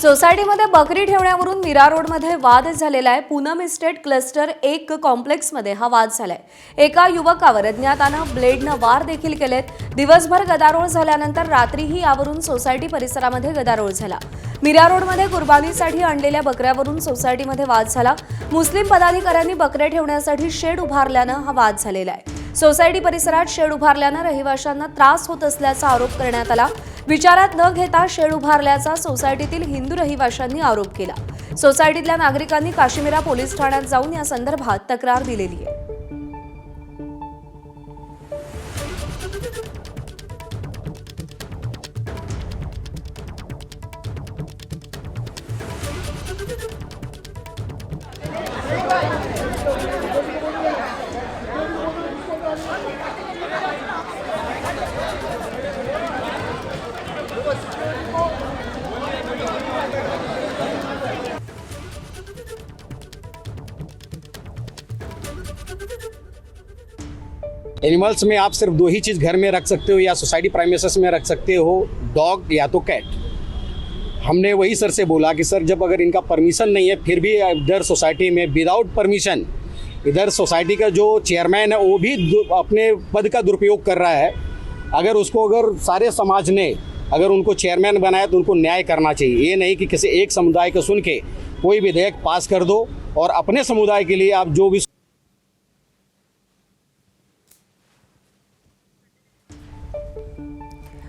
सोसायटीमध्ये बकरी ठेवण्यावरून मीरा रोडमध्ये वाद झालेला आहे। पूनम इस्टेट क्लस्टर 1 कॉम्प्लेक्समध्ये हा वाद झालाय। एका युवकावर अज्ञातानं ब्लेडनं वार देखील केलेत। दिवसभर गदारोळ झाल्यानंतर रात्रीही यावरून सोसायटी परिसरामध्ये गदारोळ झाला। मीरा रोडमध्ये कुर्बानीसाठी आणलेल्या बकऱ्यावरून सोसायटीमध्ये वाद झाला। मुस्लिम पदाधिकाऱ्यांनी बकऱ्या ठेवण्यासाठी शेड उभारल्यानं हा वाद झालेला आहे। सोसायटी परिसरात शेड उभारल्यानं रहिवाशांना त्रास होत असल्याचा आरोप करण्यात आला। विचारात न घेता शेड उभारल्याचा सोसायटीतील हिंदू रहिवाशांनी आरोप केला। सोसायटीतल्या नागरिकांनी काशीमीरा पोलीस ठाण्यात जाऊन या संदर्भात तक्रार दिलेली आहे। एनिमल्स में आप सिर्फ दो ही चीज़ घर में रख सकते हो या सोसाइटी प्राइमेसेस में रख सकते हो, डॉग या तो कैट। हमने वही सर से बोला कि सर जब अगर इनका परमिशन नहीं है फिर भी इधर सोसाइटी में विदाउट परमिशन इधर सोसाइटी का जो चेयरमैन है वो भी अपने पद का दुरुपयोग कर रहा है। अगर सारे समाज ने अगर उनको चेयरमैन बनाया तो उनको न्याय करना चाहिए। ये नहीं कि किसी एक समुदाय को सुन के कोई विधेयक पास कर दो और अपने समुदाय के लिए आप जो भी।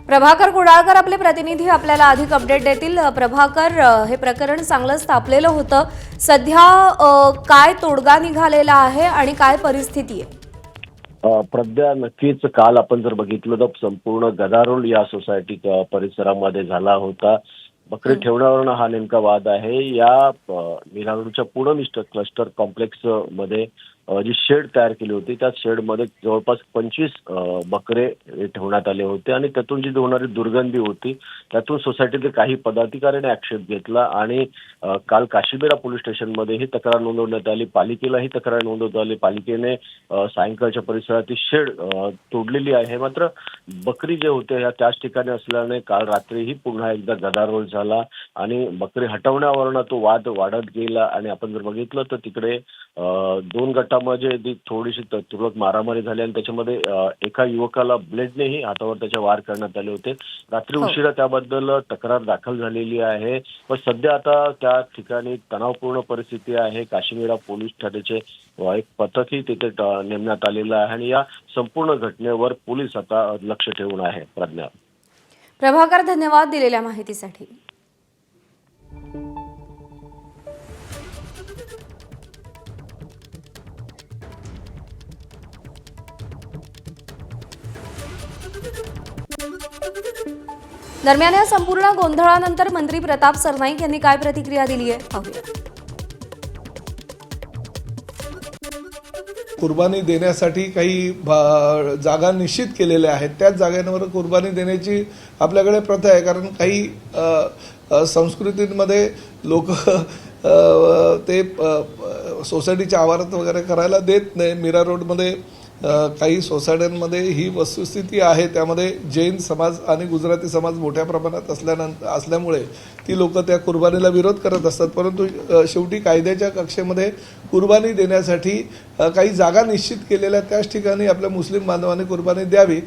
प्रभाकर कुडाळकर आपले प्रतिनिधी आपल्याला अधिक अपडेट देतील। प्रभाकर, हे प्रकरण चांगलंच तापलेलं होतं। सध्या काय तोडगा निघालेला आहे आणि काय परिस्थिती आहे? प्रज्ञा, नक्कीच काल आपण जर बघितलं तर संपूर्ण गदारोळ या सोसायटी परिसरामध्ये झाला होता। बकरी ठेवण्यावरून हा नेमका वाद आहे। या मीरा रोडच्या पूनम इस्टेट क्लस्टर कॉम्प्लेक्स मध्ये जी शेड तयार केली होती त्या शेडमध्ये जवळपास 25 बकरे ठेवण्यात आले होते आणि त्यातून जी होणारी दुर्गंधी होती त्यातून सोसायटीतील काही पदाधिकाऱ्यांनी आक्षेप घेतला आणि काल काशीमीरा पोलीस स्टेशनमध्ये ही तक्रार नोंदवण्यात आली। पालिकेलाही तक्रार नोंदवण्यात आली। पालिकेने सायंकाळच्या परिसरातील शेड तोडलेली आहे। मात्र बकरी जे होते ह्या त्याच ठिकाणी असल्याने काल रात्रीही पुन्हा एकदा गदारोळ झाला आणि बकरी हटवण्यावरून तो वाद वाढत गेला आणि आपण जर बघितलं तर तिकडे 2 गटामध्ये थोडीशी तुरळक मारामारी झाली आणि त्याच्यामध्ये एका युवकाला ब्लेडनेही हातावर त्याच्या वार करण्यात आले होते। रात्री उशिरा त्याबद्दल तक्रार दाखल झालेली आहे। पण सध्या आता त्या ठिकाणी तणावपूर्ण परिस्थिती आहे। काशीमीरा पोलीस ठाण्याचे एक पथकही तिथे नेमण्यात आलेलं आहे आणि या संपूर्ण घटनेवर पोलीस आता लक्ष ठेवून आहे। प्रज्ञा, प्रभाकर, धन्यवाद दिलेल्या माहितीसाठी। दरम्यान या संपूर्ण गोंधळानंतर मंत्री प्रताप सरनाईक यांनी काय प्रतिक्रिया दिली आहे पाहूया। कुर्बानी देण्यासाठी काही जागा निश्चित केलेल्या आहेत। त्याच जागांवर कुर्बानी देण्याची आपल्याकडे प्रथा आहे। कारण काही संस्कृतींमध्ये लोक ते सोसायटीच्या आवारात वगैरे करायला देत नाही। मीरा रोडमध्ये काही सोसायट्यांमध्ये ही वस्तुस्थिती आहे। त्यामध्ये जैन समाज आणि गुजराती समाज मोठ्या प्रमाणात असल्यामुळे ती लोक त्या कुर्बानीला विरोध करत असतात। परंतु शेवटी कायद्याच्या कक्षेमध्ये कुर्बानी देण्यासाठी काही जागा निश्चित केलेल्या त्याच ठिकाणी आपल्या मुस्लिम बांधवांनी कुर्बानी द्यावी।